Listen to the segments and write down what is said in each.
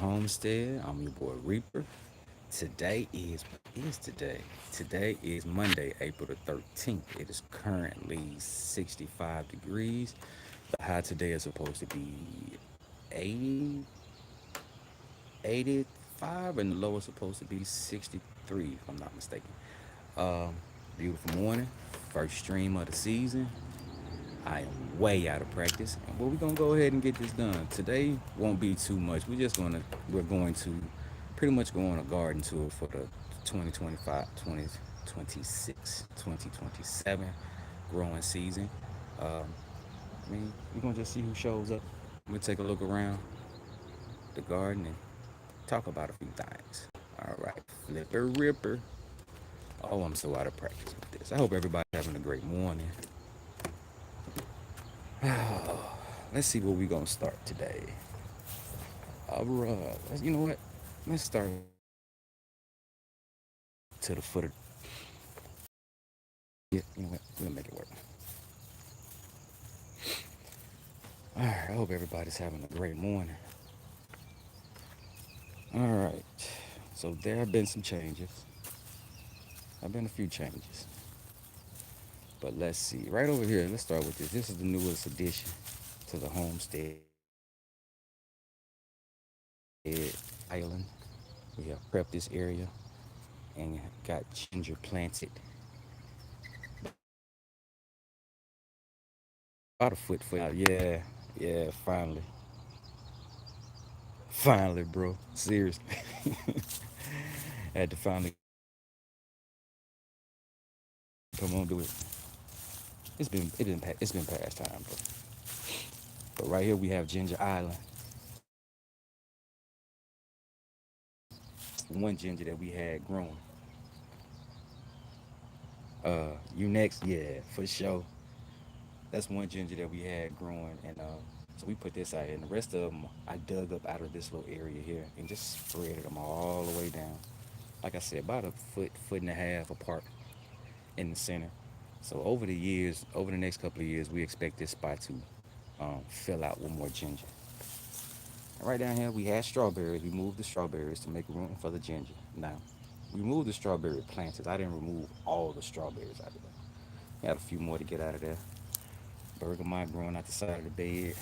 Homestead. I'm your boy Reaper. Today is what is today? Today is Monday, April the 13th. It is currently 65 degrees. The high today is supposed to be 80, 85, and the low is supposed to be 63, if I'm not mistaken. Um, Beautiful morning, first stream of the season. I am way out of practice, but we're gonna go ahead and get this done. Today won't be too much. We're going to pretty much go on a garden tour for the 2025, 2026, 2027 growing season. Um, we're gonna just see who shows up. We'll take a look around the garden and talk about a few things. All right, Flipper Ripper. Oh, I'm so out of practice with this. I hope everybody's having a great morning. Let's see where we're gonna start today. All right, you know what? Let's start to the foot of. Yeah, you know what? We'll make it work. All right. I hope everybody's having a great morning. All right. So there have been some changes. Have been a few changes. But let's see. Right over here. Let's start with this. This is the newest addition to the homestead island. We have prepped this area and got ginger planted about a foot out. Yeah, yeah. Finally, bro. Seriously, had to finally come on do it. It's been past time, but right here we have Ginger Island. One ginger that we had growing. You next, yeah, for sure. That's one ginger that we had growing, and so we put this out here, and the rest of them I dug up out of this little area here and just spread them all the way down. Like I said, about a foot and a half apart in the center. So over the years, over the next couple of years, we expect this spot to fill out with more ginger. And right down here, we had strawberries. We moved the strawberries to make room for the ginger. Now, we moved the strawberry planters. I didn't remove all the strawberries out of there. We had a few more to get out of there. Bergamot growing out the side of the bed.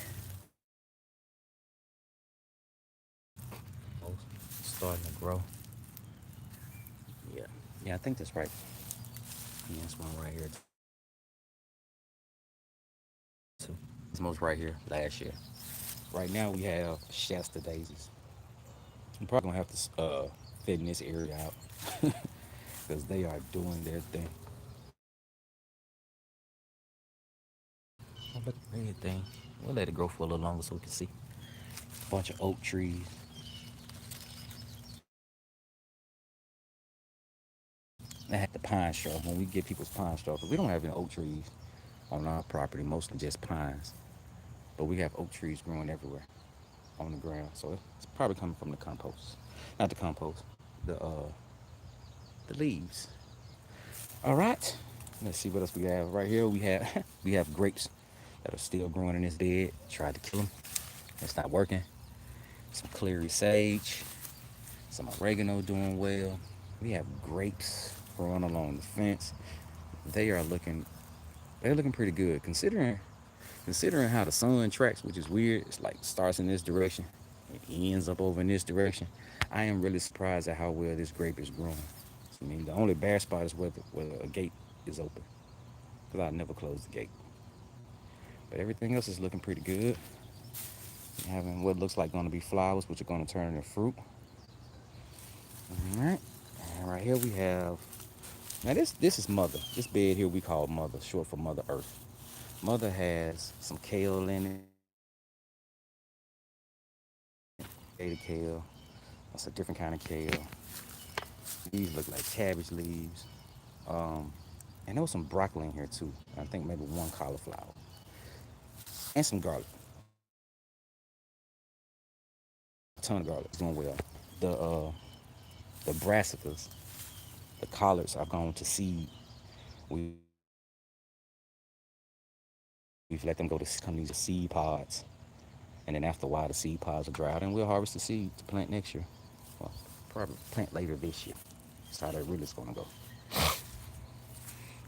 Starting to grow. Yeah. Yeah, I think that's right. Yeah, this one right here too. This most right here last year. Right now we have Shasta daisies. I'm probably gonna have to thin this area out because they are doing their thing. Oh, look, red thing. We'll let it grow for a little longer so we can see. Bunch of oak trees. I had the pine straw when we get people's pine straw because we don't have any oak trees on our property, mostly just pines. But we have oak trees growing everywhere on the ground, so it's probably coming from the compost. Not the compost, the leaves. All right, let's see what else we have. Right here we have we have grapes that are still growing in this bed. Tried to kill them, it's not working. Some clary sage, some oregano doing well. We have grapes growing along the fence. They are looking they're looking pretty good considering how the sun tracks, which is weird. It's like starts in this direction, it ends up over in this direction. I am really surprised at how well this grape is growing. I mean, the only bad spot is where a gate is open, because I never close the gate. But everything else is looking pretty good. Having what looks like going to be flowers, which are going to turn into fruit. All right, and right here we have. Now this is Mother. This bed here we call Mother, short for Mother Earth. Mother has some kale in it, beta kale. That's a different kind of kale. These look like cabbage leaves. Um, and there was some broccoli in here too. I think maybe one cauliflower and some garlic. A ton of garlic. Doing well. The brassicas, the collards are going to seed. We've let them go to come these seed pods, And then after a while, the seed pods will dry out, and we'll harvest the seed to plant next year. Well, probably plant later this year. That's how that really is going to go.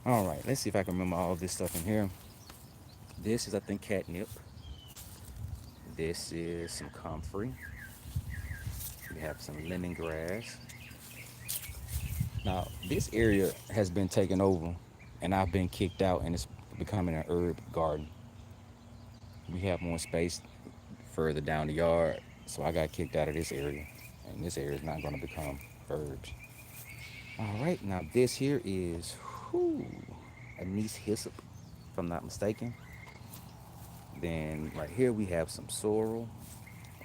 All right, let's see if I can remember all this stuff in here. This is, I think, catnip. This is some comfrey. We have some lemongrass. Now, this area has been taken over, and I've been kicked out, and it's becoming an herb garden. We have more space further down the yard, so I got kicked out of this area, and this area is not going to become herbs. All right, now this here is whew, anise hyssop, if I'm not mistaken. Then right here we have some sorrel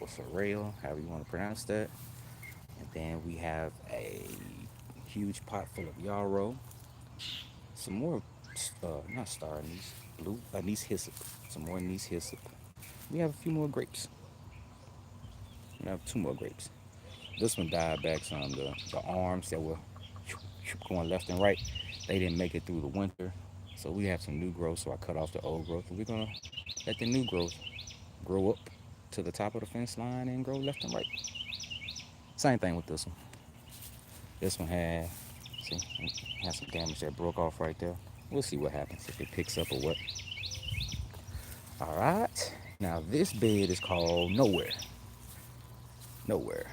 or sorrel, however you want to pronounce that. And then we have a huge pot full of yarrow, some more, not star anise, blue anise hyssop, some more anise hyssop. We have a few more grapes. We have two more grapes. This one died back some. The arms that were going left and right, they didn't make it through the winter. So we have some new growth. So I cut off the old growth, and we're gonna let the new growth grow up to the top of the fence line and grow left and right. Same thing with this one. This one had, see, had some damage that broke off right there. We'll see what happens if it picks up or what. All right. Now this bed is called Nowhere. Nowhere.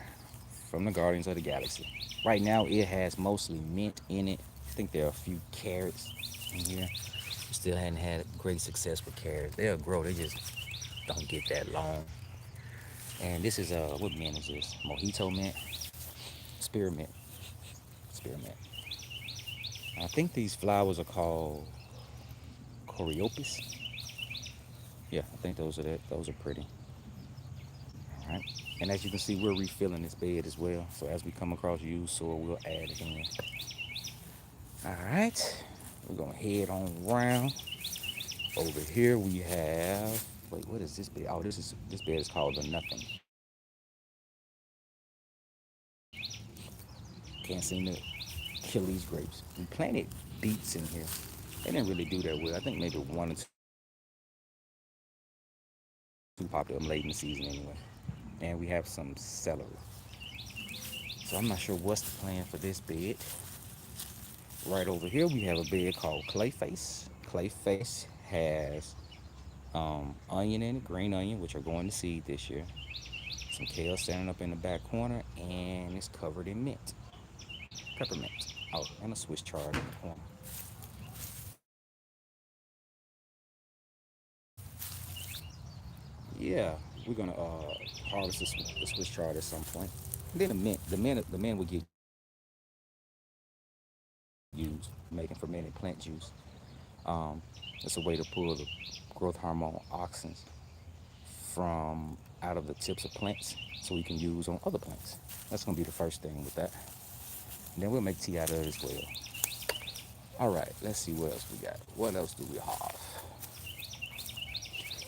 From the Guardians of the Galaxy. Right now it has mostly mint in it. I think there are a few carrots in here. We still hadn't had great success with carrots. They'll grow, they just don't get that long. And this is what mint is this? Mojito mint, spearmint, spearmint. I think these flowers are called coreopis. Yeah, I think those are that. Those are pretty. All right. And as you can see, we're refilling this bed as well. So as we come across used soil, we'll add it in. All right. We're gonna head on round. Over here we have. Wait, what is this bed? Oh, this bed is called the Nothing. Can't seem to kill these grapes. We planted beets in here. They didn't really do that well. I think maybe one or two popped up late in the season anyway. And we have some celery. So I'm not sure what's the plan for this bed. Right over here we have a bed called Clayface. Clayface has onion in it, green onion, which are going to seed this year. Some kale standing up in the back corner, and it's covered in mint, peppermint. Oh, and a Swiss chard in the corner. Yeah, we're gonna harvest the Swiss chard at some point. And then the mint will get used, making fermented plant juice. Um, it's a way to pull the growth hormone auxins from out of the tips of plants so we can use on other plants. That's gonna be the first thing with that. And then we'll make tea out of it as well. All right, let's see what else we got. What else do we have?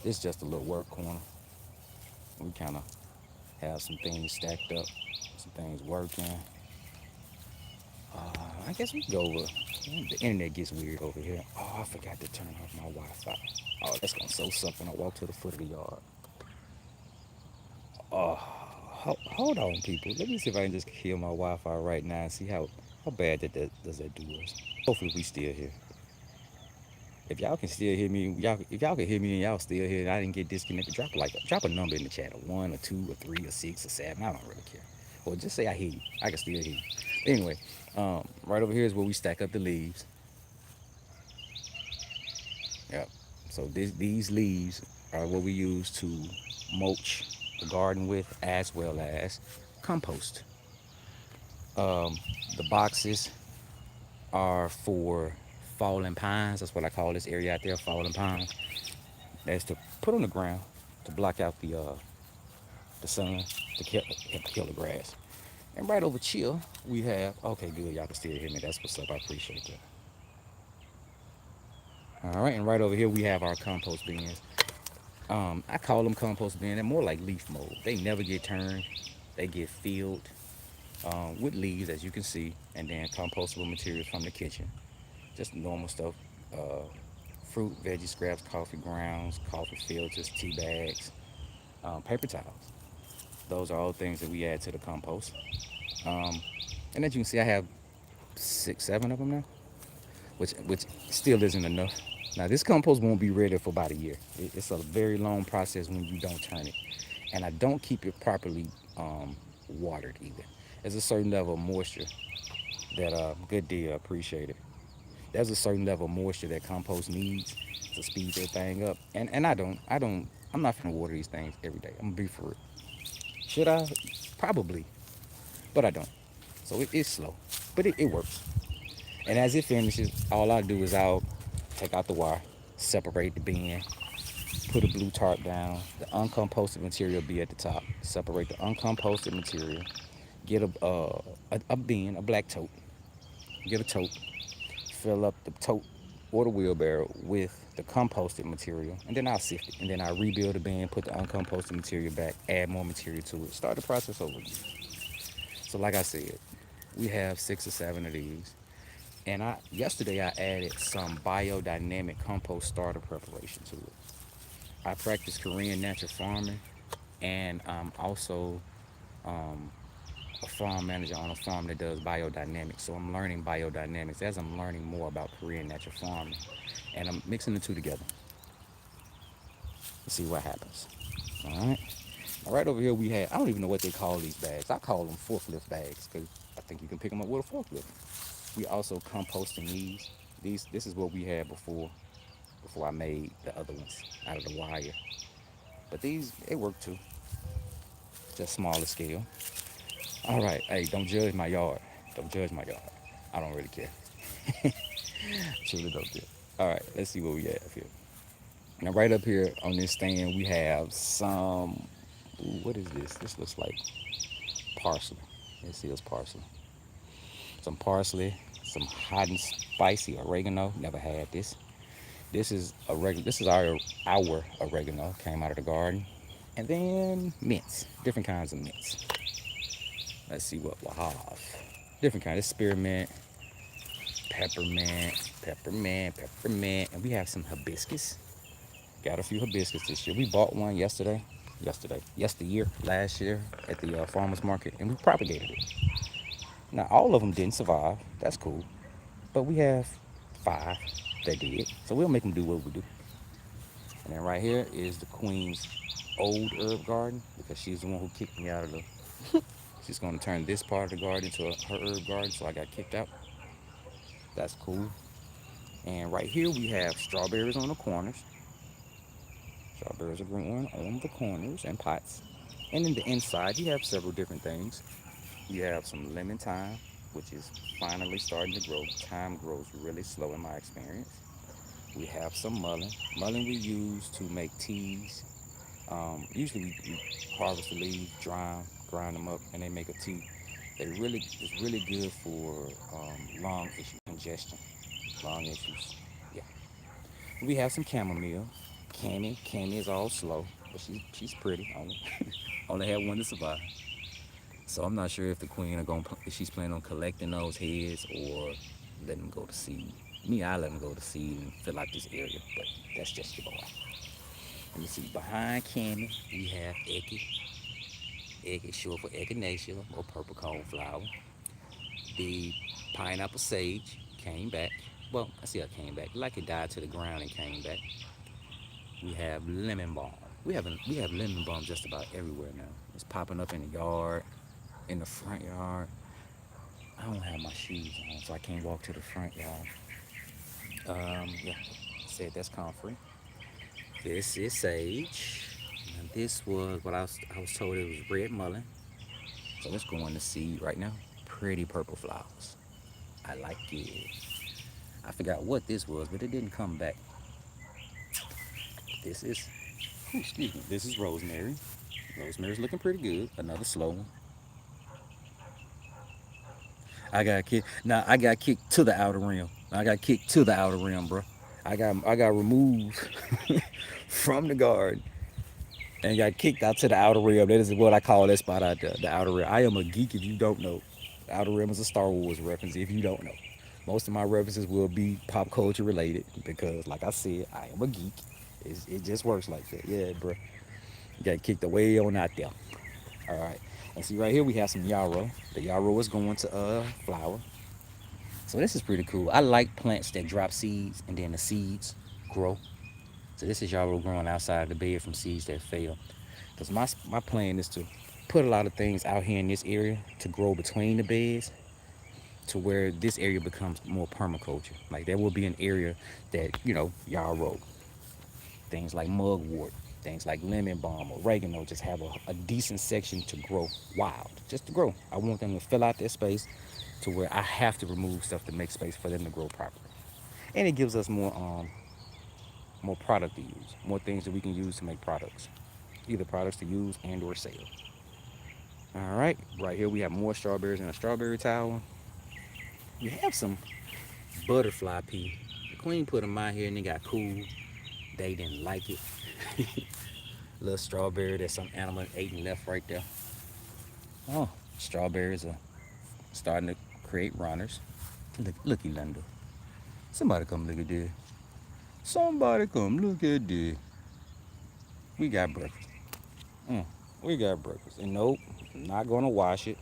This is just a little work corner. We kind of have some things stacked up, some things working. I guess we can go over. The internet gets weird over here. Oh, I forgot to turn off my Wi-Fi. Oh, that's gonna so suck when I walk to the foot of the yard. Oh, hold on, people. Let me see if I can just kill my Wi-Fi right now and see how bad does that do us. Hopefully, we still here. If y'all can still hear me, if y'all can hear me and y'all still here, and I didn't get disconnected, drop a number in the chat, a 1 or 2 or 3 or 6 or 7. I don't really care. Or just say I hear you. I can still hear you. Anyway, right over here is where we stack up the leaves. Yep. So these leaves are what we use to mulch the garden with, as well as compost. The boxes are for fallen pines. That's what I call this area out there, fallen pines. That's to put on the ground to block out the sun, to kill the grass. And right over chill, we have, okay, good, y'all can still hear me. That's what's up. I appreciate that. All right, and right over here we have our compost bins. I call them compost bins. They're more like leaf mold. They never get turned. They get filled with leaves, as you can see, and then compostable materials from the kitchen. Just normal stuff. Fruit, veggie scraps, coffee grounds, coffee filters, tea bags, paper towels. Those are all things that we add to the compost. Um, and as you can see, I have 6, 7 of them now, which still isn't enough. Now this compost won't be ready for about a year. It's a very long process when you don't turn it, and I don't keep it properly watered either. There's a certain level of moisture that good deal, appreciate it. There's a certain level of moisture that compost needs to speed that thing up, and I'm not gonna water these things every day. I'm gonna be for real. Should I? Probably, but I don't. So it's slow, but it works. And as it finishes, all I do is I'll take out the wire, separate the bin, put a blue tarp down. The uncomposted material be at the top. Separate the uncomposted material. Get a bin, a black tote. Get a tote. Fill up the tote or the wheelbarrow with the composted material, and then I'll sift it. And then I'll rebuild the bin, put the uncomposted material back, add more material to it, start the process over again. So, like I said, we have 6 or 7 of these. And yesterday I added some biodynamic compost starter preparation to it. I practice Korean natural farming, and I'm also um, a farm manager on a farm that does biodynamics. So I'm learning biodynamics as I'm learning more about Korean natural farming, and I'm mixing the two together to see what happens. All right. Now, right over here we have, I don't even know what they call these bags. I call them forklift bags because I think you can pick them up with a forklift. We also composting these. This is what we had before I made the other ones out of the wire. But these, they work too, just smaller scale. All right, hey, don't judge my yard. Don't judge my yard. I don't really care. Truly don't care. All right, let's see what we have here. Now, right up here on this stand, we have some. Ooh, what is this? This looks like parsley. Let's see, it's parsley. Some parsley, some hot and spicy oregano. Never had this. This is oregano. This is our oregano. Came out of the garden. And then mints, different kinds of mints. Let's see what we'll have. Different kinds of spearmint, peppermint, and we have some hibiscus. Got a few hibiscus this year. We bought one yesteryear, last year at the farmer's market, and we propagated it. Now, all of them didn't survive. That's cool. But we have 5 that did. So we'll make them do what we do. And then right here is the queen's old herb garden because she's the one who kicked me out of the. She's going to turn this part of the garden into her herb garden, so I got kicked out. That's cool. And right here we have strawberries on the corners. Strawberries are growing on the corners and pots. And in the inside, you have several different things. You have some lemon thyme, which is finally starting to grow. Thyme grows really slow in my experience. We have some mullein. Mullein we use to make teas. Usually we harvest the leaves, dry them, grind them up, and they make a tea. It's really good for lung issue, congestion, lung issues. Yeah. We have some chamomile. Cammy is all slow, but she's pretty. Only had one to survive. So I'm not sure if the queen if she's planning on collecting those heads or letting them go to seed. Me, I let them go to seed and fill out this area, but that's just your boy. Let me see. Behind Cammy, we have Eckie. Eckie, short for echinacea or purple coneflower. The pineapple sage came back. Well, I see I came back. Like it died to the ground and came back. We have lemon balm. We have lemon balm just about everywhere now. It's popping up in the yard, in the front yard. I don't have my shoes on, so I can't walk to the front yard. Yeah, said that's comfrey. This is sage. And this was what I was told it was red mullein. So it's going to seed right now. Pretty purple flowers. I like it. I forgot what this was, but it didn't come back. This is, excuse me, this is rosemary. Rosemary's looking pretty good. Another slow one. I got kicked. Now I got kicked to the outer rim. I got kicked to the outer rim, bro. I got removed from the garden and got kicked out to the outer rim. That is what I call that spot out there, the outer rim. I am a geek if you don't know. The outer rim is a Star Wars reference if you don't know. Most of my references will be pop culture related because, like I said, I am a geek. It just works like that. Yeah, bro. Got kicked away on out there. All right. And see right here we have some yarrow. The yarrow is going to flower. So this is pretty cool. I like plants that drop seeds and then the seeds grow. So this is yarrow growing outside the bed from seeds that fell. Because my plan is to put a lot of things out here in this area to grow between the beds to where this area becomes more permaculture. Like there will be an area that, yarrow, things like mugwort, things like lemon balm, oregano, just have a decent section to grow wild, just to grow. I want them to fill out their space to where I have to remove stuff to make space for them to grow properly. And it gives us more product to use, more things that we can use to make products, either products to use and or sell. All right, right here we have more strawberries in a strawberry tower. We have some butterfly pea. The queen put them out here and they got cool. They didn't like it. Little strawberry that some animal ate and left right there. Oh, strawberries are starting to create runners. Looky, Linda. Somebody come look at this. Somebody come look at this. We got breakfast. We got breakfast. And nope, not gonna wash it.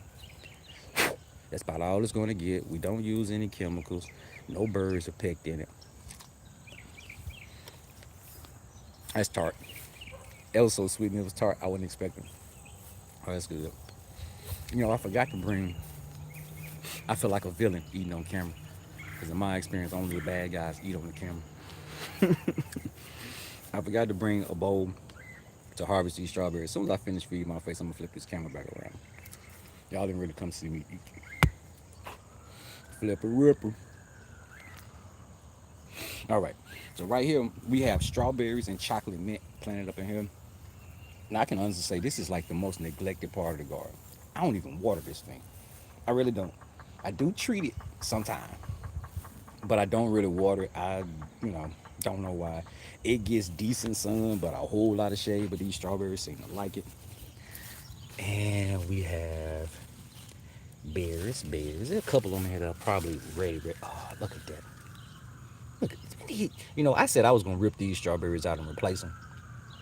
That's about all it's gonna get. We don't use any chemicals. No birds are pecked in it. That's tart. It was so sweet and it was tart. I wasn't expecting. Oh, that's good. I forgot to bring. I feel like a villain eating on camera. Because in my experience, only the bad guys eat on the camera. I forgot to bring a bowl to harvest these strawberries. As soon as I finish feeding my face, I'm gonna flip this camera back around. Y'all didn't really come see me eat. Flip a ripper. All right. So right here we have strawberries and chocolate mint planted up in here. Now I can honestly say this is like the most neglected part of the garden. I don't even water this thing. I really don't. I do treat it sometimes, but I don't really water it. I, don't know why. It gets decent sun, but a whole lot of shade. But these strawberries seem to like it. And we have berries. There's a couple of them here that are probably ready. Oh, look at that. Look at this. I said I was gonna rip these strawberries out and replace them,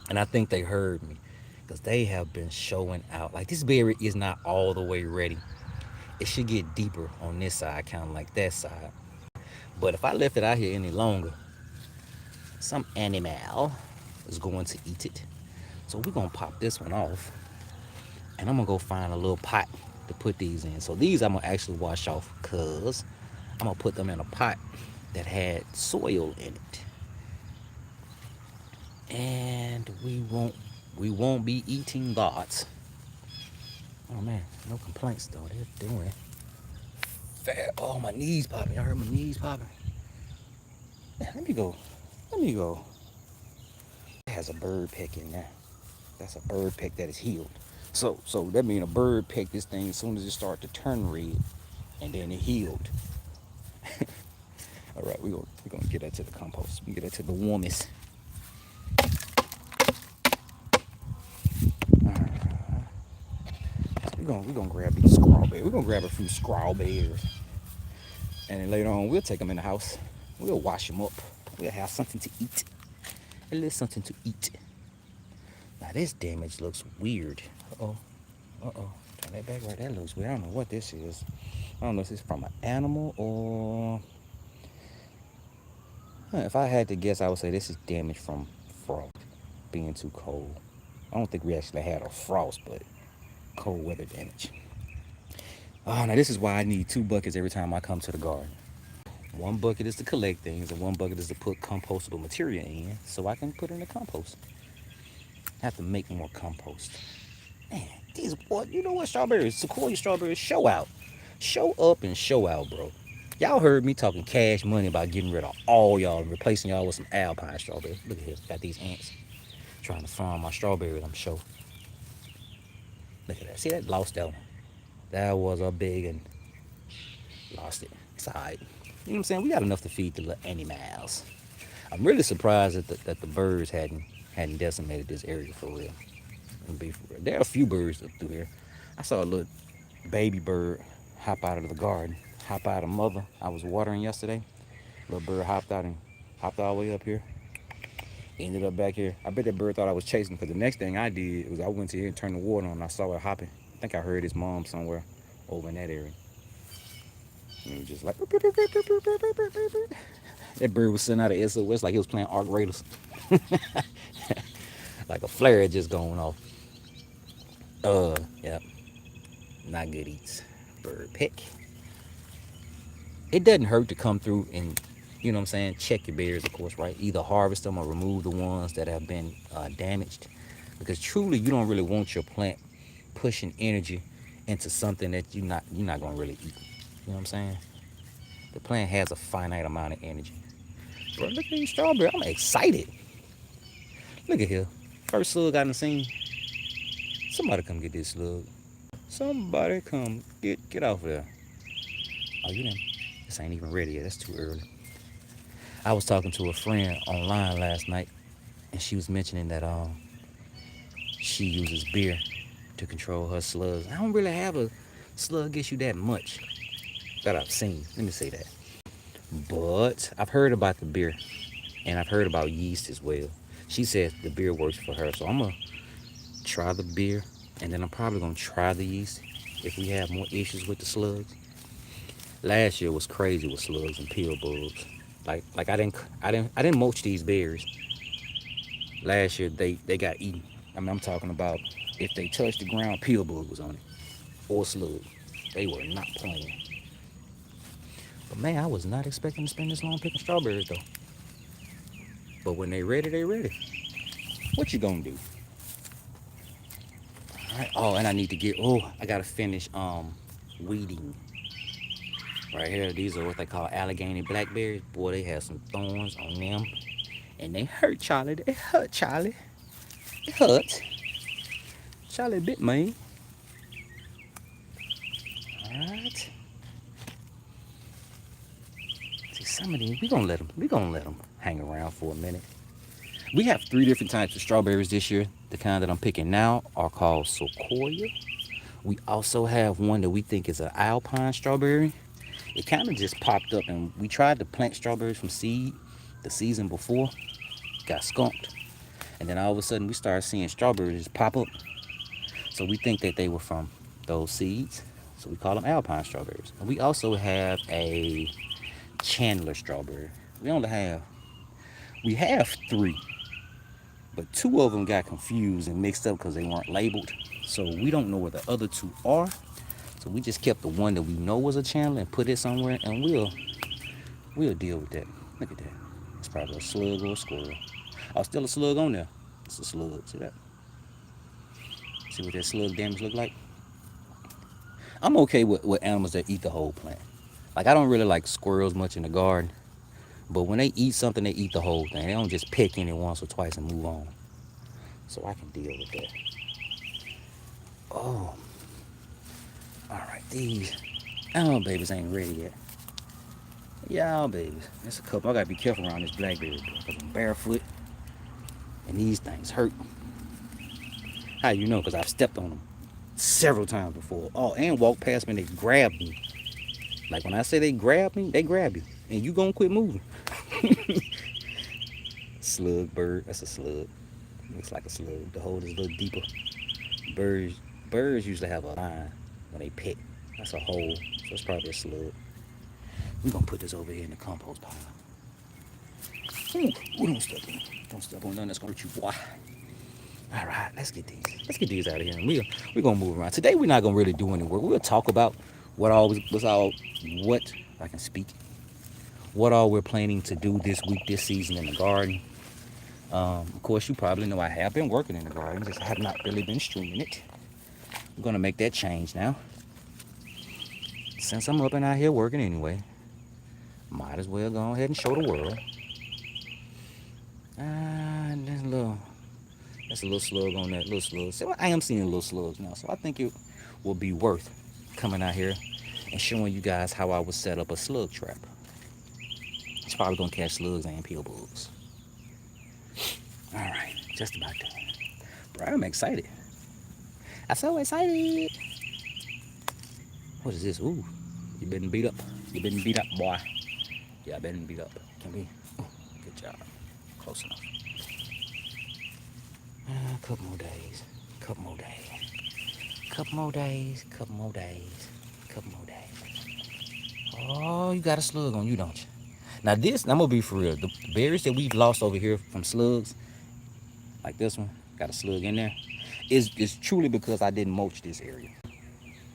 and I think they heard me, because they have been showing out. Like this berry is not all the way ready. It should get deeper on this side, kind of like that side. But if I left it out here any longer, some animal is going to eat it. So we're gonna pop this one off, and I'm gonna go find a little pot to put these in. So these I'm gonna actually wash off, cause I'm gonna put them in a pot that had soil in it, and we won't be eating that. Oh man, no complaints though. They're doing fat. Oh, my knees popping. I heard my knees popping. Man, let me go. It has a bird peck in there. That's a bird peck that is healed. So that means a bird pecked this thing as soon as it started to turn red, and then it healed. All right, we're gonna get that to the compost. We get that to the warmest. We're gonna grab these strawberries. We're gonna grab a few strawberries, and then later on we'll take them in the house. We'll wash them up. We'll have something to eat. A little something to eat. Now this damage looks weird. Uh oh. Turn that back right. That looks weird. I don't know what this is. I don't know if this is from an animal or. If I had to guess, I would say this is damage from frost being too cold. I don't think we actually had a frost, but cold weather damage. Oh, now this is why I need 2 buckets every time I come to the garden. One bucket is to collect things, and one bucket is to put compostable material in so I can put in the compost. I have to make more compost. Man, these boy, you know what, strawberries, sequoia strawberries, show out. Show up and show out, bro. Y'all heard me talking cash money about getting rid of all y'all and replacing y'all with some alpine strawberries. Look at this, got these ants trying to farm my strawberries, I'm sure. Look at that, see that? Lost that one. That was a big and lost it. It's all right. You know what I'm saying? We got enough to feed the little animals. I'm really surprised that the birds hadn't decimated this area for real. There are a few birds up through here. I saw a little baby bird hop out of the garden, hop out of mother. I was watering yesterday. Little bird hopped out and hopped all the way up here. Ended up back here. I bet that bird thought I was chasing because the next thing I did was I went to here and turned the water on. And I saw it hopping. I think I heard his mom somewhere over in that area. And it was just like that bird was sending out an SOS like he was playing Arc Raiders. Like a flare had just going off. Yep. Not good eats. Bird pick. It doesn't hurt to come through and, you know what I'm saying, check your berries, of course, right? Either harvest them or remove the ones that have been damaged. Because truly, you don't really want your plant pushing energy into something that you're not gonna really eat. You know what I'm saying? The plant has a finite amount of energy. Bro, look at these strawberries. I'm excited. Look at here. First slug I done seen. Somebody come get this slug. Somebody come get off of there. Oh, you didn't. This ain't even ready yet. That's too early. I was talking to a friend online last night, and she was mentioning that she uses beer to control her slugs. I don't really have a slug issue that much that I've seen. Let me say that. But I've heard about the beer, and I've heard about yeast as well. She says the beer works for her, so I'm gonna try the beer, and then I'm probably gonna try the yeast if we have more issues with the slugs. Last year was crazy with slugs and pill bugs. Like I didn't mulch these berries. Last year they got eaten. I mean, I'm talking about if they touched the ground, pill bug was on it or slug. They were not playing. But man, I was not expecting to spend this long picking strawberries though. But when they ready, they ready. What you gonna do? All right. Oh, and I need to get. Oh, I gotta finish weeding. Right here, these are what they call Allegheny blackberries. Boy, they have some thorns on them, and they hurt, Charlie. They hurt, Charlie. It hurt. Charlie bit me. All right. See, some of these we gonna let them hang around for a minute. We have 3 different types of strawberries this year. The kind that I'm picking now are called Sequoia. We also have one that we think is an Alpine strawberry. It kind of just popped up, and we tried to plant strawberries from seed the season before, got skunked, and then all of a sudden we started seeing strawberries pop up. So we think that they were from those seeds. So we call them Alpine strawberries. And we also have a Chandler strawberry. We have 3, but 2 of them got confused and mixed up because they weren't labeled. So we don't know where the other 2 are. So we just kept the one that we know was a Chandler and put it somewhere, and we'll deal with that. Look at that. It's probably a slug or a squirrel. Oh, still a slug on there. It's a slug. See that? See what that slug damage look like? I'm okay with animals that eat the whole plant. Like, I don't really like squirrels much in the garden, but when they eat something, they eat the whole thing. They don't just pick in it once or twice and move on. So I can deal with that. Oh, all right. These babies ain't ready yet. Y'all babies. There's a couple. I gotta be careful around this blackberry because I'm barefoot and these things hurt. How you know? Because I've stepped on them several times before. Oh, and walked past me and they grabbed me. Like when I say they grab me, they grab you. And you gonna quit moving. Slug bird. That's a slug. Looks like a slug. The hole is a little deeper. Birds usually have a line when they pick. That's a hole. So it's probably a slug. We're gonna put this over here in the compost pile. Ooh, don't step on. Don't step on nothing that's gonna hurt you, boy. All right, let's get these. Let's get these out of here. And we're gonna move around. Today we're not gonna really do any work. We'll talk about what I can speak. What all we're planning to do this week, this season in the garden. Of course, you probably know I have been working in the garden, just have not really been streaming it. I'm gonna make that change now. Since I'm up and out here working anyway, might as well go ahead and show the world. That's a little slug on that little slug. So I am seeing little slugs now, so I think it will be worth coming out here and showing you guys how I would set up a slug trap. It's probably gonna catch slugs and pill bugs. All right, just about done. Bro, I'm excited. I'm so excited. What is this? Ooh, you been beat up. You been beat up, boy. Yeah, I been beat up. Can we? Oh, good job. Close enough. A couple more days. Couple more days. Couple more days. Couple more days. Couple more days. Oh, you got a slug on you, don't you? Now this, I'm gonna be for real. The berries that we've lost over here from slugs, like this one, got a slug in there, is truly because I didn't mulch this area.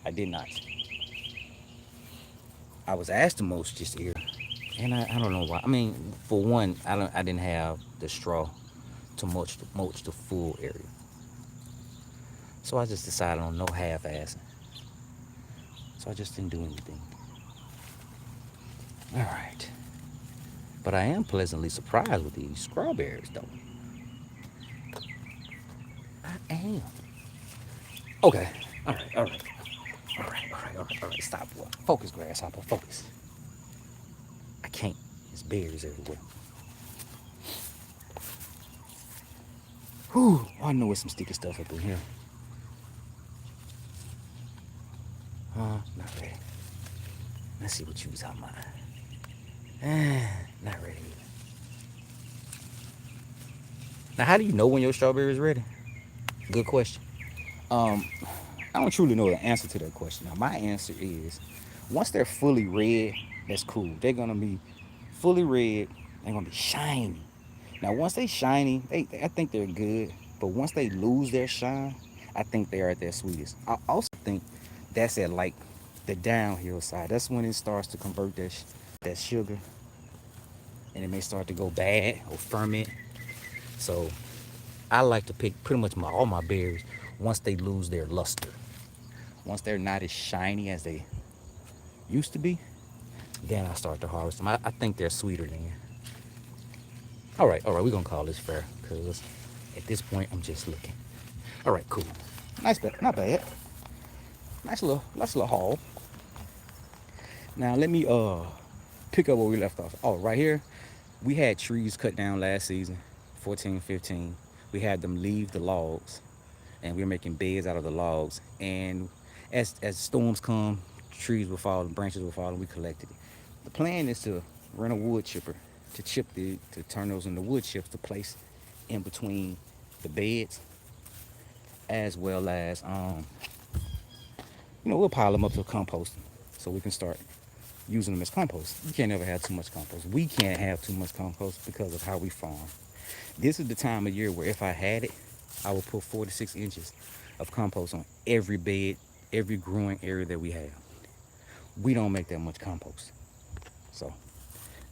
I did not. I was asked to mulch this area, and I don't know why. I mean, for one, I didn't have the straw to mulch the full area. So I just decided on no half-assing. So I just didn't do anything. All right. But I am pleasantly surprised with these strawberries, though. I am. Okay. All right. All right. All right. All right. All right. All right. Stop. Focus, grasshopper. Focus. I can't. There's berries everywhere. Whew. I know there's some sticky stuff up in here. Not ready. Let's see what you was talking about. Not ready either. Now, how do you know when your strawberry is ready? Good question. Um, I don't truly know the answer to that question. Now, my answer is, once they're fully red, that's cool. They're gonna be fully red. They're gonna be shiny. Now, once they shiny, I think they're good. But once they lose their shine, I think they are at their sweetest. I also think that's at like the downhill side. That's when it starts to convert that sugar, and it may start to go bad or ferment. So I like to pick pretty much all my berries once they lose their luster. Once they're not as shiny as they used to be, then I start to harvest them. I think they're sweeter then. All right, we're gonna call this fair because at this point I'm just looking. All right, cool. Nice, not bad. Nice little haul. Now let me pick up where we left off. Oh, right here, we had trees cut down last season, 14, 15. We had them leave the logs, and we were making beds out of the logs. And as storms come, trees will fall, branches will fall, and we collected it. The plan is to rent a wood chipper to turn those into wood chips to place in between the beds, as well as we'll pile them up to compost so we can start using them as compost. You can't ever have too much compost. We can't have too much compost because of how we farm. This is the time of year where if I had it, I would put 4 to 6 inches of compost on every bed, every growing area that we have. We don't make that much compost. So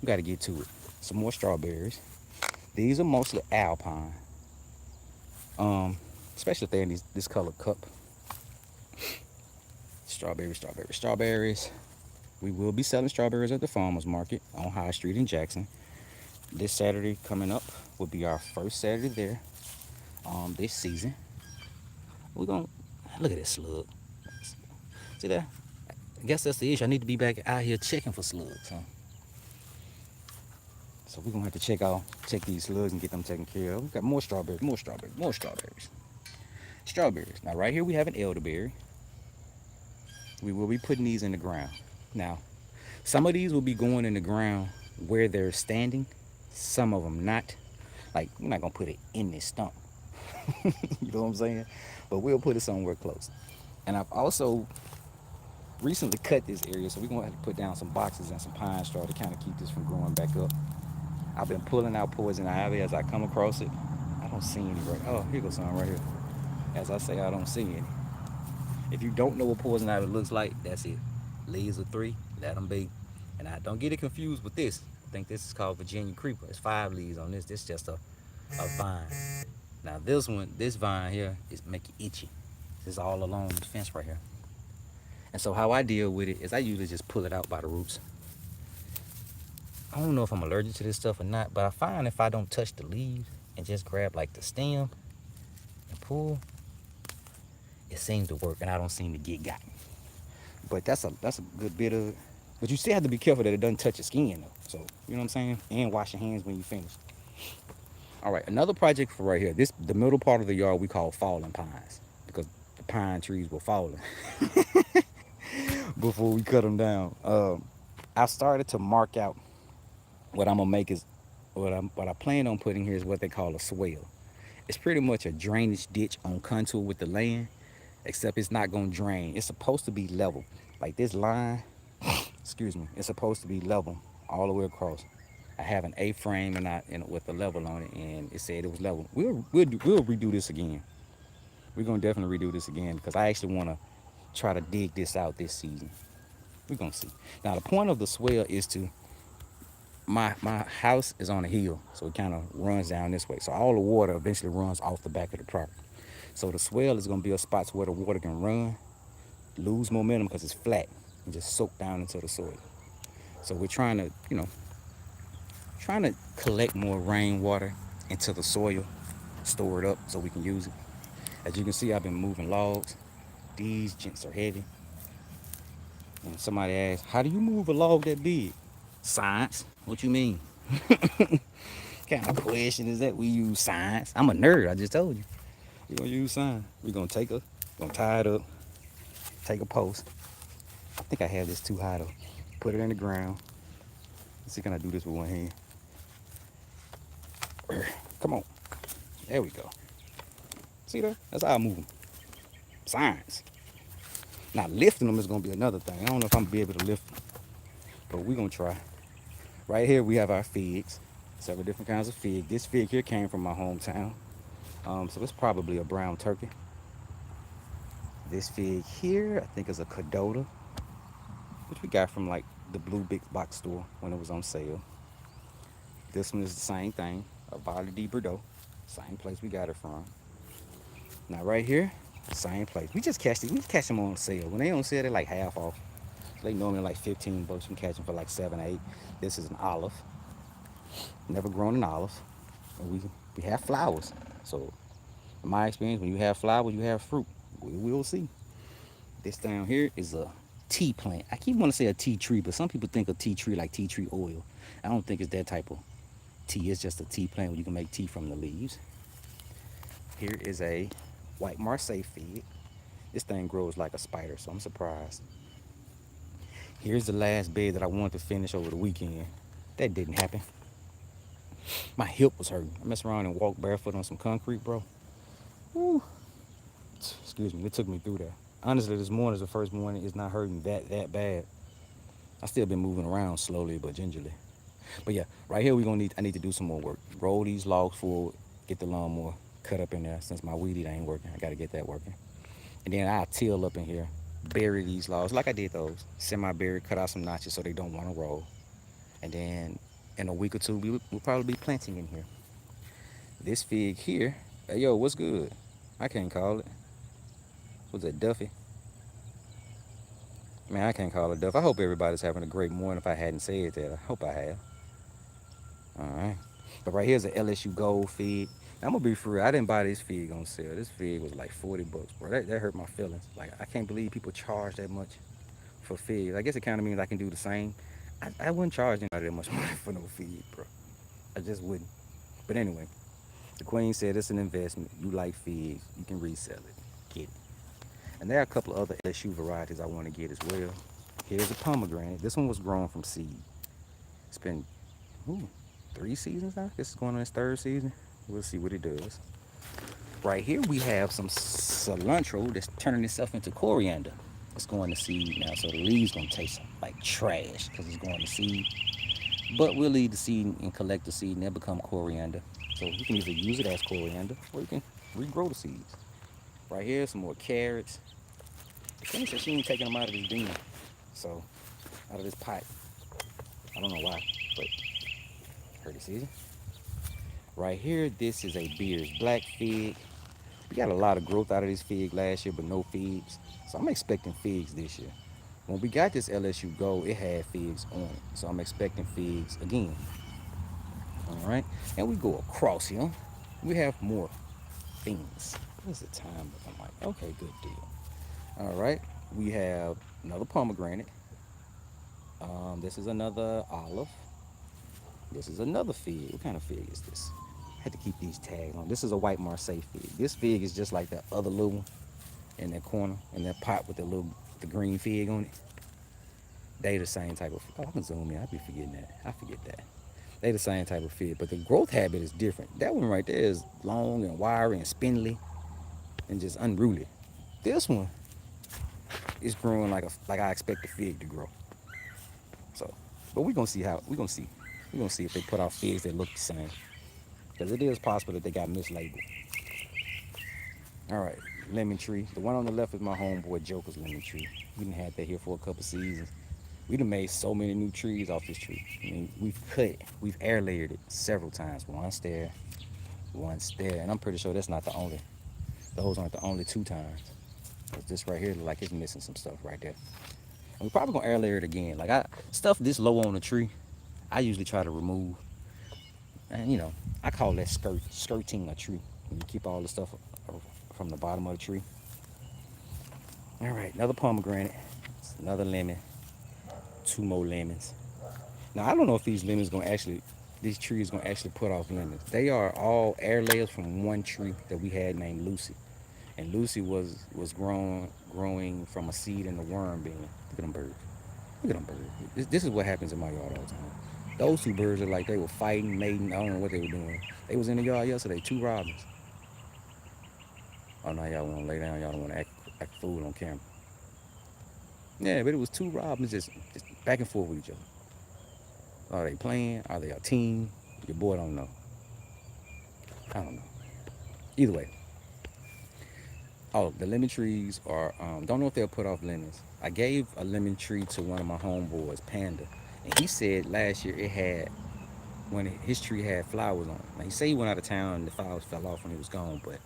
we got to get to it. Some more strawberries. These are mostly alpine. Especially if they're in this color cup. Strawberries. We will be selling strawberries at the farmers market on High Street in Jackson. This Saturday coming up will be our first Saturday there this season. We're gonna look at this slug. See that? I guess that's the issue. I need to be back out here checking for slugs. Huh? So we're gonna have to check these slugs and get them taken care of. We got more strawberries. Strawberries. Now right here we have an elderberry. We will be putting these in the ground. Now, some of these will be going in the ground where they're standing. Some of them not. Like, we're not gonna put it in this stump. You know what I'm saying? But we'll put it somewhere close. And I've also recently cut this area, so we're gonna have to put down some boxes and some pine straw to kind of keep this from growing back up. I've been pulling out poison ivy as I come across it. I don't see any right. Oh, here goes some right here. As I say, I don't see any. If you don't know what poison ivy looks like, that's it. Leaves of 3, let them be. And I don't get it confused with this. I think this is called Virginia creeper. It's 5 leaves on this. This is just a vine. Now this vine here is make you itchy. This is all along the fence right here. And so how I deal with it is I usually just pull it out by the roots. I don't know if I'm allergic to this stuff or not, but I find if I don't touch the leaves and just grab like the stem and pull, it seems to work and I don't seem to get gotten. But that's a good bit of it. But you still have to be careful that it doesn't touch your skin though. So, you know what I'm saying? And wash your hands when you finish. All right, another project for right here. The middle part of the yard we call fallen pines because the pine trees were falling before we cut them down. I started to mark out what I'm gonna make is what I plan on putting here is what they call a swale. It's pretty much a drainage ditch on contour with the land, except it's not gonna drain. It's supposed to be level. Like this line, excuse me, it's supposed to be level all the way across. I have an A-frame and with a level on it, and it said it was level. We'll redo this again. We're gonna definitely redo this again because I actually wanna try to dig this out this season. We're gonna see. Now the point of the swell is to my house is on a hill, so it kind of runs down this way. So all the water eventually runs off the back of the property. So the swell is gonna be a spot where the water can run, lose momentum because it's flat, and just soak down into the soil. So we're trying to, trying to collect more rainwater into the soil, store it up so we can use it. As you can see, I've been moving logs. These gents are heavy. And somebody asked, how do you move a log that big? Science. What you mean? Kind of question is that? We use science. I'm a nerd, I just told you. We're gonna use science. We're gonna tie it up, take a post. I think I have this too high though. Put it in the ground. Let's see, can I do this with one hand? Come on. There we go. See that? That's how I move them. Science. Now lifting them is gonna be another thing. I don't know if I'm gonna be able to lift them, but we're gonna try. Right here we have our figs. Several different kinds of fig. This fig here came from my hometown. So it's probably a brown turkey. This fig here, I think is a Cadota, which we got from like the blue big box store when it was on sale. This one is the same thing, a Valley de Bordeaux, same place we got it from. Now right here, same place. We just catch these. We catch them on sale. When they on sale, they're like half off. They normally like 15 bucks. You can catch them for like 7 or 8. This is an olive. Never grown an olive. And we have flowers. So in my experience, when you have flowers, you have fruit. We will see. This down here is a tea plant. I keep wanting to say a tea tree, but some people think of tea tree like tea tree oil. I don't think it's that type of tea. It's just a tea plant where you can make tea from the leaves. Here is a white Marseille fig. This thing grows like a spider, so I'm surprised. Here's the last bed that I wanted to finish over the weekend. That didn't happen. My hip was hurting. I messed around and walked barefoot on some concrete, bro. Woo. Excuse me, it took me through that. Honestly, this morning is the first morning it's not hurting that bad. I still been moving around slowly but gingerly. But yeah, right here I need to do some more work. Roll these logs forward, get the lawnmower cut up in there since my weed eater ain't working. I gotta get that working. And then I'll till up in here, bury these logs like I did those. Semi-bury, cut out some notches so they don't want to roll. And then in a week or two, we'll probably be planting in here. This fig here, hey yo, what's good? I can't call it. What's that, Duffy? Man, I can't call it Duff. I hope everybody's having a great morning. If I hadn't said that, I hope I have. All right. But right here's an LSU Gold fig. I'm gonna be for real. I didn't buy this fig on sale. This fig was like 40 bucks, bro. That hurt my feelings. Like I can't believe people charge that much for figs. I guess it kind of means I can do the same. I wouldn't charge anybody that much money for no fig, bro. I just wouldn't. But anyway, the queen said it's an investment. You like figs, you can resell it. Get it. And there are a couple of other LSU varieties I want to get as well. Here's a pomegranate. This one was grown from seed. It's been 3 seasons now. This is going on its 3rd season. We'll see what it does. Right here we have some cilantro that's turning itself into coriander. It's going to seed now, so the leaves gonna taste like trash because it's going to seed. But we'll leave the seed and collect the seed and they'll become coriander. So you can either use it as coriander or you can regrow the seeds. Right here, some more carrots. The queen said she ain't taking them out of this bin. So, out of this pot. I don't know why, but her decision. Right here, this is a Beers Black fig. We got a lot of growth out of this fig last year, but no figs. So I'm expecting figs this year. When we got this LSU Gold, it had figs on it. So I'm expecting figs again. All right. And we go across here. We have more things. What's the time looking like? Okay, good deal. All right. We have another pomegranate. This is another olive. This is another fig. What kind of fig is this? I had to keep these tags on. This is a white Marseille fig. This fig is just like that other little one in that corner, in that pot with the green fig on it. They the same type of. Oh, I can zoom in. I be forgetting that. I forget that. They the same type of fit, but the growth habit is different. That one right there is long and wiry and spindly and just unruly. This one is growing like I expect the fig to grow. So, but we gonna see if they put out figs that look the same, because it is possible that they got mislabeled. All right, lemon tree. The one on the left is my homeboy Joker's lemon tree. We done had that here for a couple seasons. We done made so many new trees off this tree. I mean, we've air layered it several times. Once there, and I'm pretty sure that's not the only. Those aren't the only two times. 'Cause this right here look like it's missing some stuff right there. And we're probably gonna air layer it again. Like I stuff this low on the tree, I usually try to remove. And I call that skirting a tree. When you keep all the stuff from the bottom of the tree. All right, another pomegranate, another lemon, two more lemons. Now I don't know if these trees gonna actually put off lemons. They are all air layers from one tree that we had named Lucy, and Lucy was growing from a seed in the worm bin. Look at them birds. Look at them birds. This is what happens in my yard all the time. Those two birds are like they were fighting, mating. I don't know what they were doing. They was in the yard yesterday. Two robins. Oh, now y'all want to lay down. Y'all don't want to act a fool on camera. Yeah, but it was two robins just back and forth with each other. Are they playing? Are they a team? Your boy don't know. I don't know. Either way. Oh, the lemon trees are, don't know if they'll put off lemons. I gave a lemon tree to one of my homeboys, Panda. And he said last year when his tree had flowers on it. Now, he said he went out of town and the flowers fell off when he was gone, but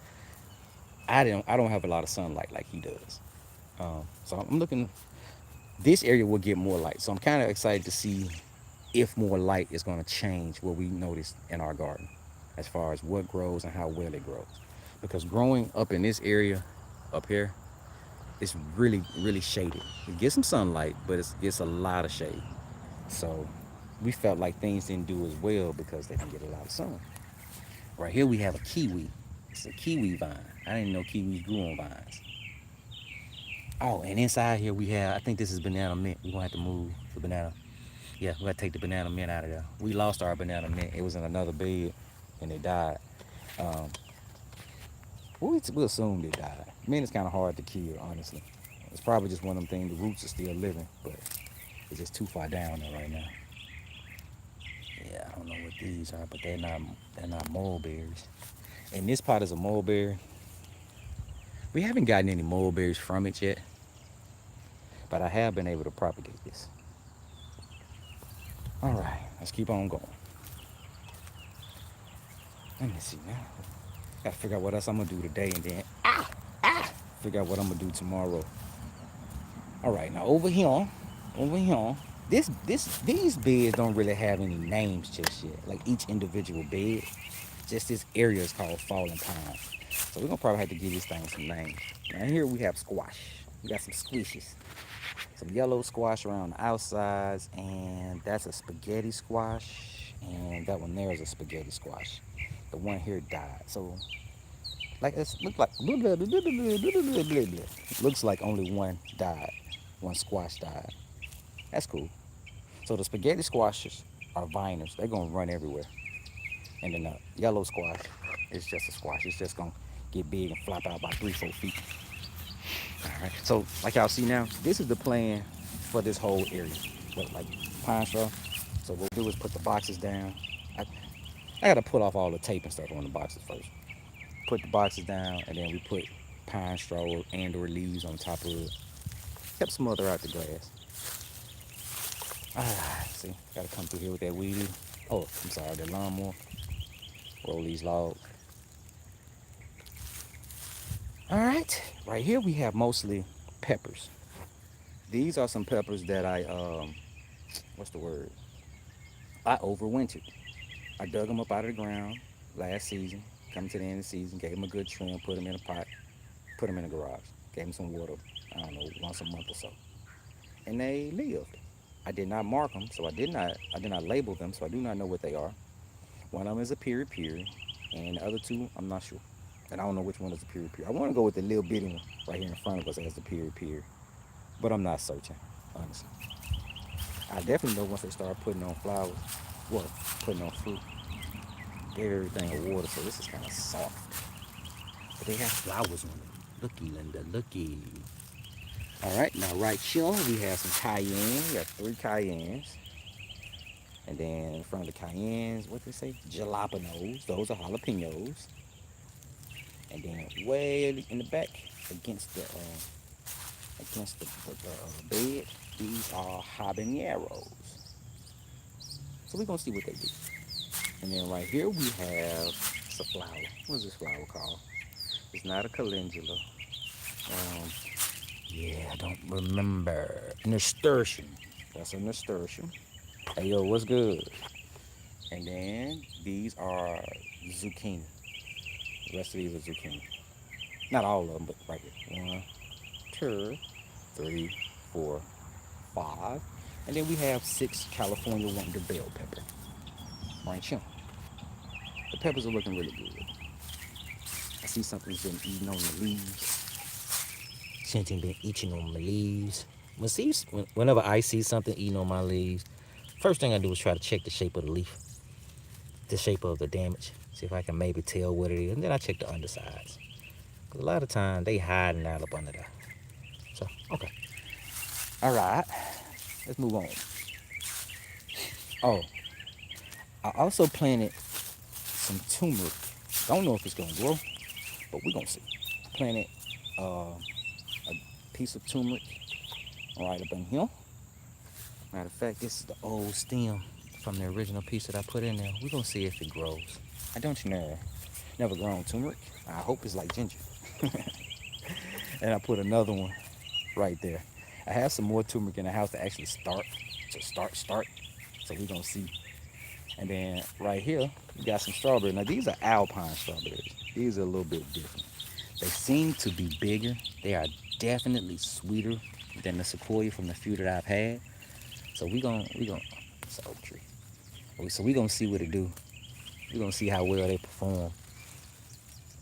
I don't have a lot of sunlight like he does. So I'm looking, this area will get more light. So I'm kind of excited to see if more light is going to change what we notice in our garden as far as what grows and how well it grows. Because growing up in this area up here, it's really, really shaded. It gets some sunlight, but it's a lot of shade. So we felt like things didn't do as well because they didn't get a lot of sun. Right here we have a kiwi. It's a kiwi vine. I didn't know kiwis grew on vines. Oh, and inside here we have, I think this is banana mint. We're gonna have to move the banana. Yeah, we gotta take the banana mint out of there. We lost our banana mint. It was in another bed and it died. Um, we'll assume it died. Mint is kind of hard to kill, honestly. It's probably just one of them things, the roots are still living, but it's just too far down there right now. Yeah, I don't know what these are, but they're not mulberries. And this pot is a mulberry. We haven't gotten any mulberries from it yet, but I have been able to propagate this. All right, let's keep on going. Let me see now. Gotta figure out what else I'm gonna do today, and then figure out what I'm gonna do tomorrow. All right, now over here, these beds don't really have any names just yet. Like each individual bed, just this area is called Fallen Pines. So we're gonna probably have to give this thing some names. Now here we have squash. We got some squishes. Some yellow squash around the outsides, and that's a spaghetti squash, and that one there is a spaghetti squash. The one here died. So like it looks like only one died. One squash died. That's cool. So the spaghetti squashes are viners. They're gonna run everywhere. And then the yellow squash is just a squash. It's just gonna get big and flop out by 3-4 feet. All right. So like y'all see now, this is the plan for this whole area. But like pine straw. So what we'll do is put the boxes down. I gotta pull off all the tape and stuff on the boxes first. Put the boxes down, and then we put pine straw and or leaves on top of it. Kept some other out the glass. See, gotta come through here with that weed. Oh, I'm sorry, that lawnmower. Roll these logs. All right, right here we have mostly peppers. These are some peppers that what's the word? I overwintered. I dug them up out of the ground last season, coming to the end of the season, gave them a good trim, put them in a pot, put them in the garage, gave them some water, I don't know, once a month or so. And they lived. I did not mark them, so I did not label them, so I do not know what they are. One of them is a piri, and the other two, I'm not sure. And I don't know which one is the piri. I want to go with the little bitty one right here in front of us as the piri, but I'm not searching, honestly. I definitely know once they start putting on flowers. Well, putting on fruit. Gave everything a water, so this is kind of soft. But they have flowers on it. Looky, Linda, looky. All right, now right here we have some cayenne. We have 3 cayennes. And then in front of the cayennes, what they say? Jalapenos. Those are jalapenos. And then way in the back, against the bed, these are habaneros. So we're gonna see what they do. And then right here we have a flower. What's this flower called? It's not a calendula. Um, yeah, I don't remember. Nasturtium. That's a nasturtium. Hey yo, what's good? And then these are zucchini. The rest of these are zucchini. Not all of them, but right here. 1, 2, 3, 4, 5. And then we have 6 California Wonder bell pepper. Right here. The peppers are looking really good. I see something's been eating on the leaves. Something been eating on my leaves. Whenever I see something eating on my leaves, first thing I do is try to check the shape of the leaf, the shape of the damage, see if I can maybe tell what it is, and then I check the undersides. Because a lot of times they hiding out up under there. So, okay. All right, let's move on. Oh, I also planted some turmeric. Don't know if it's gonna grow, but we're gonna see. Planted a piece of turmeric right up in here. Matter of fact, this is the old stem from the original piece that I put in there. We're gonna see if it grows. I don't know. Never grown turmeric. I hope it's like ginger. And I put another one right there. I have some more turmeric in the house to actually start. So we're gonna see. And then right here, we got some strawberries. Now these are alpine strawberries. These are a little bit different. They seem to be bigger. They are definitely sweeter than the sequoia from the few that I've had. So we gonna it's an oak tree. So we gonna see what it do. We gonna see how well they perform.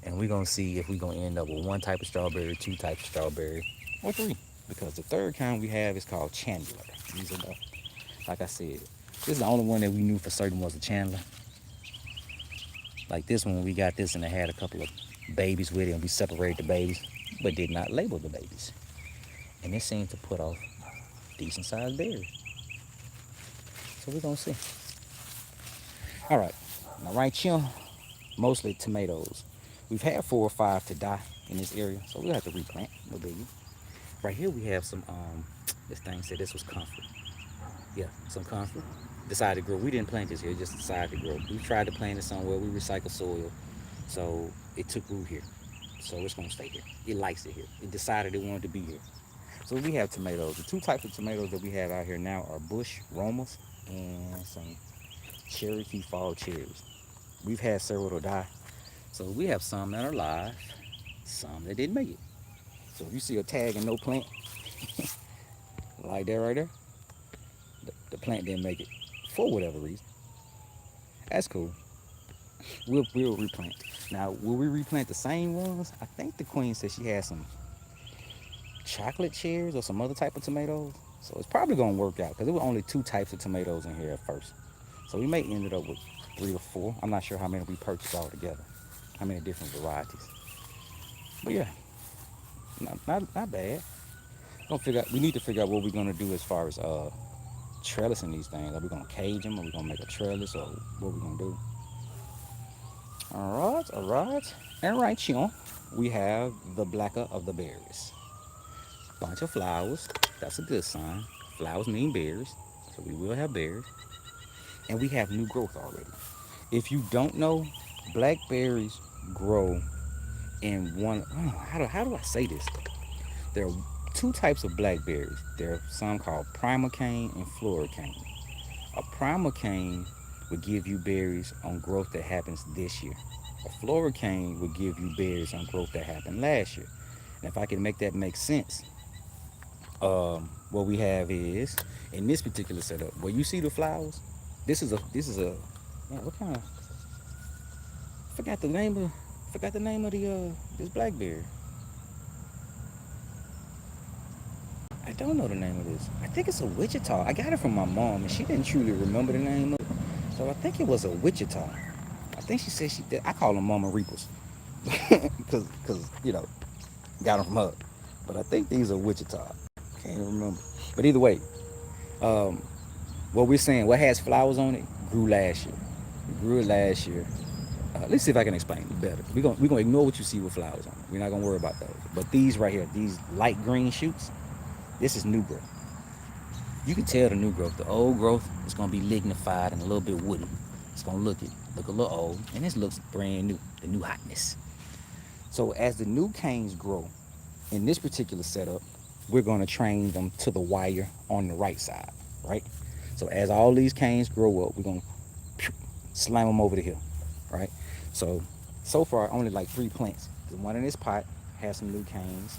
And we gonna see if we gonna end up with 1 type of strawberry, 2 types of strawberry, or 3. Because the third kind we have is called Chandler. These are like I said, this is the only one that we knew for certain was a Chandler. Like this one, we got this and it had a couple of babies with it, and we separated the babies, but did not label the babies. And it seemed to put off decent sized berries. So we're gonna see. All right, now right here, mostly tomatoes. We've had 4 or 5 to die in this area, so we'll have to replant, no biggie. Right here we have some, this thing said this was comfort. Yeah, some comfort. Decided to grow. We didn't plant this here, just decided to grow. We tried to plant it somewhere, we recycle soil, so it took root here. So it's gonna stay here. It likes it here. It decided it wanted to be here. So we have tomatoes. The 2 types of tomatoes that we have out here now are Bush Romas and some Cherokee Fall Cherries. We've had several to die. So we have some that are live, some that didn't make it. So if you see a tag and no plant, like that right there, the plant didn't make it for whatever reason. That's cool. We'll replant. Now, will we replant the same ones? I think the queen said she had some chocolate cherries or some other type of tomatoes. So it's probably gonna work out because there were only 2 types of tomatoes in here at first. So we may end up with 3 or 4. I'm not sure how many we purchased all together. How many different varieties. But yeah, not bad. We need to figure out what we're gonna do as far as trellising these things. Are we gonna cage them? Are we gonna make a trellis? Or what we gonna do? All right. And right here we have the blacker of the berries. Bunch of flowers. That's a good sign. Flowers mean berries, so we will have berries. And we have new growth already. If you don't know, blackberries grow in one. Oh, how do I say this? There are 2 types of blackberries. There are some called primer cane and floral cane. A primer cane would give you berries on growth that happens this year. A floral cane would give you berries on growth that happened last year. And if I can make that make sense, what we have is in this particular setup where you see the flowers. This is a man, what kind of forgot the name of the this blackberry. I don't know the name of this. I think it's a Wichita. I got it from my mom and she didn't truly remember the name of it. So I think it was a Wichita. I think she said she did. I call them Mama Reapers, cause got them from her. But I think these are Wichita. Can't even remember. But either way, um, what we're saying, what has flowers on it, grew last year. It grew it last year. Let's see if I can explain it better. We're gonna ignore what you see with flowers on it. We're not gonna worry about those. But these right here, these light green shoots, this is new growth. You can tell the new growth. The old growth is gonna be lignified and a little bit woody. It's gonna look a little old, and this looks brand new. The new hotness. So as the new canes grow, in this particular setup, we're gonna train them to the wire on the right side, right? So as all these canes grow up, we're gonna slam them over the hill, right? So far only like 3 plants. The one in this pot has some new canes.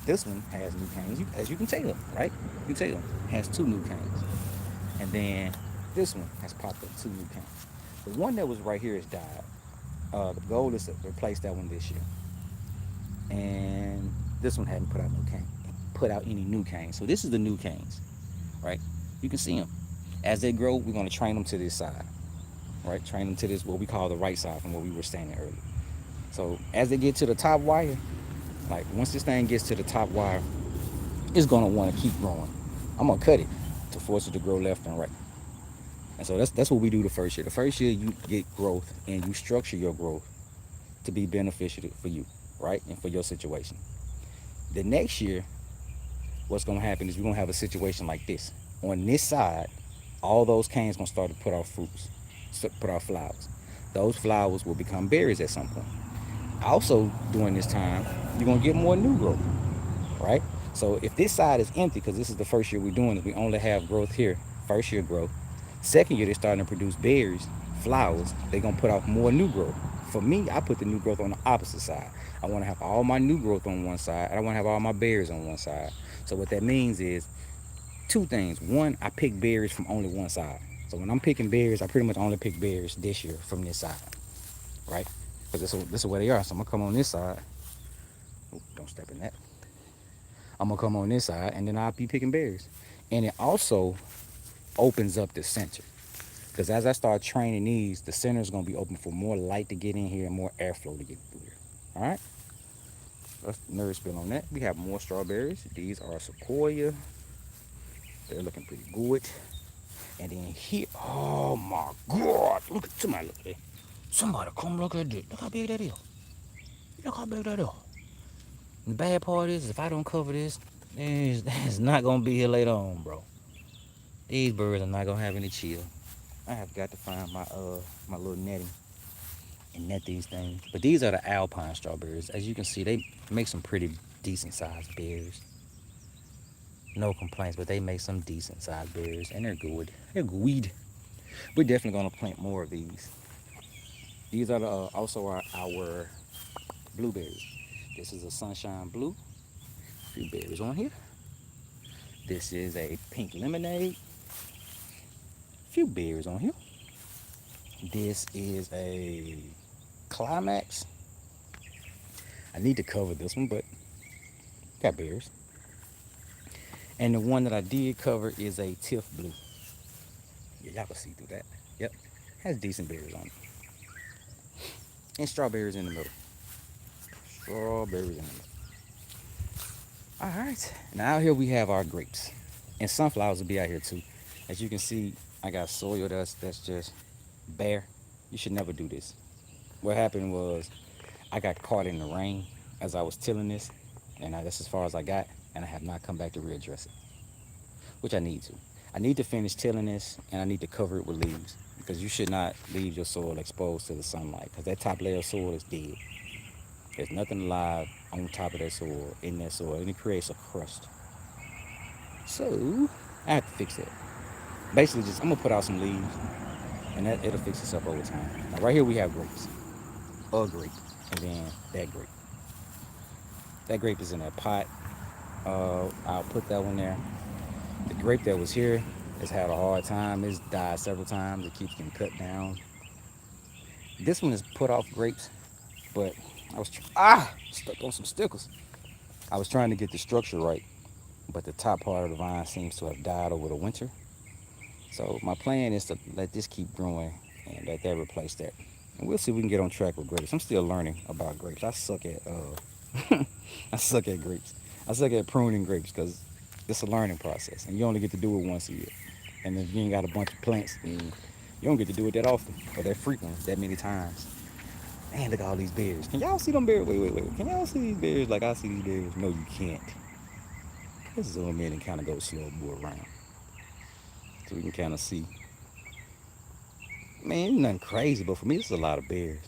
This one has new canes, as you can tell, right? You can tell, has 2 new canes. And then this one has popped up 2 new canes. The one that was right here is died. The goal is to replace that one this year. And this one hadn't put out any new canes. So this is the new canes, right? You can see them. As they grow, we're gonna train them to this side, right? Train them to this, what we call the right side from where we were standing earlier. So as they get to the top wire, like once this thing gets to the top wire, it's gonna want to keep growing. I'm gonna cut it to force it to grow left and right. And so that's what we do the first year. The first year you get growth and you structure your growth to be beneficial for you, right? And for your situation. The next year, what's gonna happen is we're gonna have a situation like this. On this side, all those canes gonna start to put off fruits, put off flowers. Those flowers will become berries at some point. Also, during this time, you're gonna get more new growth, right? So if this side is empty, because this is the first year we're doing it, we only have growth here, first year growth. Second year, they're starting to produce berries, flowers. They're gonna put off more new growth. For me, I put the new growth on the opposite side. I want to have all my new growth on one side, and I want to have all my berries on one side. So what that means is 2 things. One, I pick berries from only one side. So when I'm picking berries, I pretty much only pick berries this year from this side, right? Because this is where they are. So I'm gonna come on this side. Ooh, don't step in that. I'm gonna come on this side, and then I'll be picking berries. And it also opens up the center. Because as I start training these, the center is gonna be open for more light to get in here and more airflow to get through here. All right. Let's nerve spill on that. We have more strawberries. These are sequoia. They're looking pretty good. And then here, oh my God! Look at somebody look at that. Somebody come look at this. Look how big that is. Look how big that is. And the bad part is, if I don't cover this, it's not gonna be here later on, bro. These birds are not gonna have any chill. I have got to find my little netting and net these things. But these are the alpine strawberries. As you can see, they make some pretty decent sized berries. No complaints, but they make some decent sized berries, and they're good. They're good. We're definitely gonna plant more of these. These are also our blueberries. This is a sunshine blue. A few berries on here. This is a pink lemonade. A few berries on here. This is a climax. I need to cover this one, but got berries. And the one that I did cover is a tiff blue. Yeah, y'all can see through that. Yep, has decent berries on it. And strawberries in the middle. Strawberries in the middle. All right, now out here we have our grapes. And sunflowers will be out here too. As you can see, I got soil that's just bare. You should never do this. What happened was I got caught in the rain as I was tilling this, and that's as far as I got, and I have not come back to readdress it, which I need to. I need to finish tilling this, and I need to cover it with leaves, because you should not leave your soil exposed to the sunlight, because that top layer of soil is dead. There's nothing alive on top of that soil, in that soil, and it creates a crust. So I have to fix that. Basically, I'm gonna put out some leaves, and it'll fix itself over time. Now, right here we have grapes, a grape, and then that grape. That grape is in that pot. I'll put that one there. The grape that was here has had a hard time. It's died several times. It keeps getting cut down. This one is put off grapes, but I was stuck on some stickers. I was trying to get the structure right, but the top part of the vine seems to have died over the winter. So my plan is to let this keep growing and let that replace that. And we'll see if we can get on track with grapes. I'm still learning about grapes. I suck at I suck at grapes. I suck at pruning grapes because it's a learning process, and you only get to do it once a year. And if you ain't got a bunch of plants, then you don't get to do it that often or that frequent, that many times. Man, look at all these berries. Can y'all see them berries? Wait, wait, wait. Can y'all see these berries like I see these berries? No, you can't. Let's zoom in and kind of go slow mo around so we can kind of see. Man, it's nothing crazy, but for me, this is a lot of berries.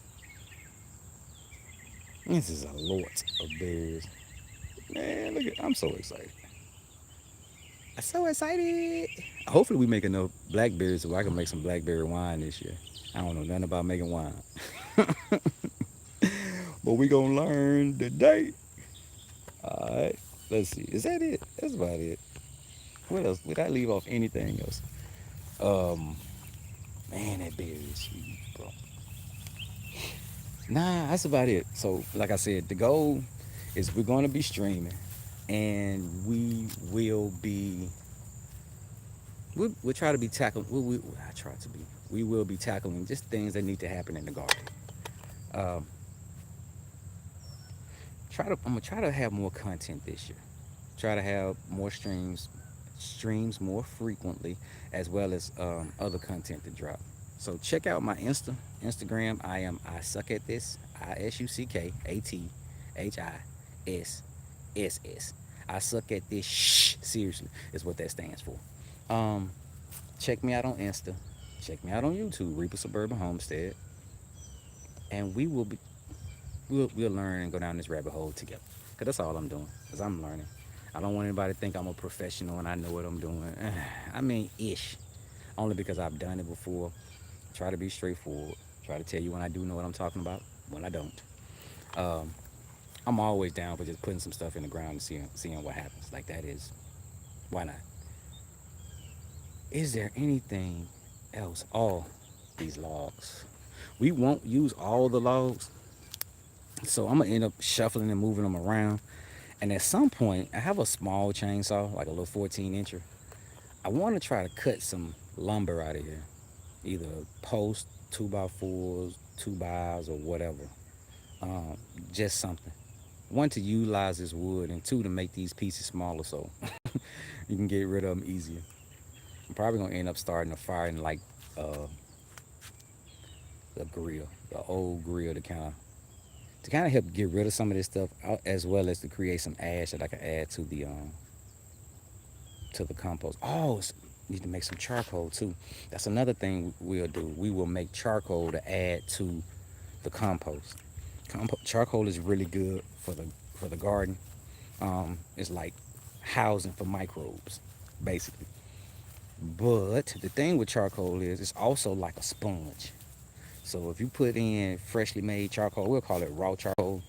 This is a lot of berries. Man, look at, I'm so excited. I'm so excited. Hopefully we make enough blackberries so I can make some blackberry wine this year. I don't know nothing about making wine. But we gonna learn today. Alright. Let's see. Is that it? That's about it. What else? Would I leave off anything else? Um Man, that berry is sweet, bro. Nah, that's about it. So like I said, the goal is we're gonna be streaming and we'll try to be tackling. I try to be. We will be tackling just things that need to happen in the garden. Um, I'm gonna try to have more content this year. Try to have more streams more frequently, as well as other content to drop. So check out my Instagram. I suck at this. ISUCKATHISSS. I suck at this. Shh. Seriously, is what that stands for. Um, Check me out on Insta. Check me out on YouTube, Reaper Suburban Homestead, and we'll learn and go down this rabbit hole together. Cause that's all I'm doing. Cause I'm learning. I don't want anybody to think I'm a professional and I know what I'm doing. I mean, ish. Only because I've done it before. Try to be straightforward. Try to tell you when I do know what I'm talking about, when I don't. Um, I'm always down for just putting some stuff in the ground and seeing what happens. Like that is, why not? Is there anything else? All these logs. We won't use all the logs, so I'm gonna end up shuffling and moving them around. And at some point, I have a small chainsaw, like a little 14 incher. I want to try to cut some lumber out of here, either post, 2x4s, 2x, or whatever. Um, just something. One, to utilize this wood, and two, to make these pieces smaller so you can get rid of them easier. I'm probably gonna end up starting a fire in like uh, the grill, the old grill, to kind of help get rid of some of this stuff, as well as to create some ash that I can add to the compost. Oh, need to make some charcoal too. That's another thing we'll do. We will make charcoal to add to the compost. Charcoal is really good for the garden. It's like housing for microbes, basically. But the thing with charcoal is it's also like a sponge. So if you put in freshly made charcoal, we'll call it raw charcoal,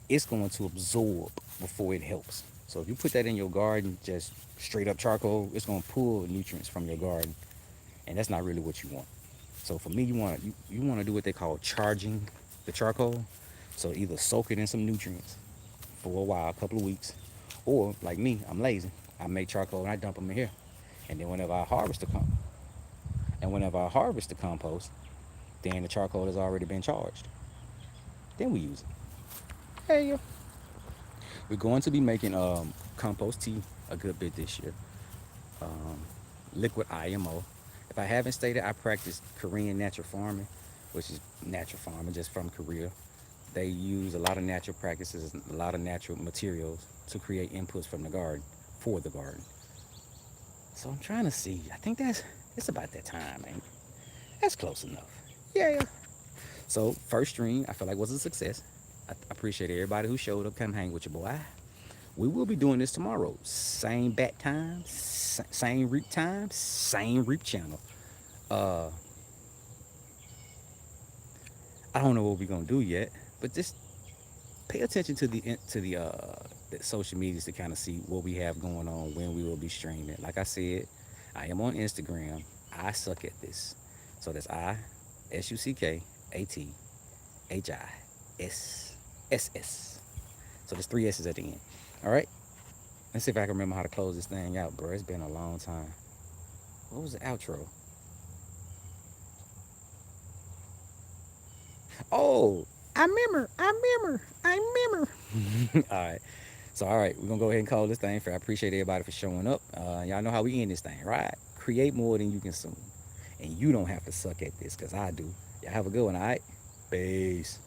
it's going to absorb before it helps. So if you put that in your garden, just straight up charcoal, it's going to pull nutrients from your garden, and that's not really what you want. So for me, you want to do what they call charging the charcoal. So either soak it in some nutrients for a while, a couple of weeks, or like me, I'm lazy. I make charcoal and I dump them in here, and then whenever I harvest the compost, then the charcoal has already been charged. Then we use it. Hey, yeah. We're going to be making compost tea a good bit this year. Um, Liquid IMO. If I haven't stated, I practice Korean natural farming, which is natural farming just from Korea. They use a lot of natural practices, a lot of natural materials to create inputs from the garden for the garden. So I'm trying to see. I think it's about that time, man. That's close enough. Yeah. So first stream, I feel like was a success. I appreciate everybody who showed up, come hang with your boy. We will be doing this tomorrow. Same bat time, same reap time, same reap channel. Uh, I don't know what we're gonna do yet, but just pay attention to the social medias to kind of see what we have going on when we will be streaming. Like I said, I am on Instagram. I suck at this, so that's ISUCKATHISSS. So there's three S's at the end. All right. Let's see if I can remember how to close this thing out, bro. It's been a long time. What was the outro? Oh, I remember. I remember. I remember. All right. So, all right, we're going to go ahead and call this thing fair. I appreciate everybody for showing up. Y'all know how we end this thing, right? Create more than you consume. And you don't have to suck at this because I do. Y'all have a good one, all right? Peace.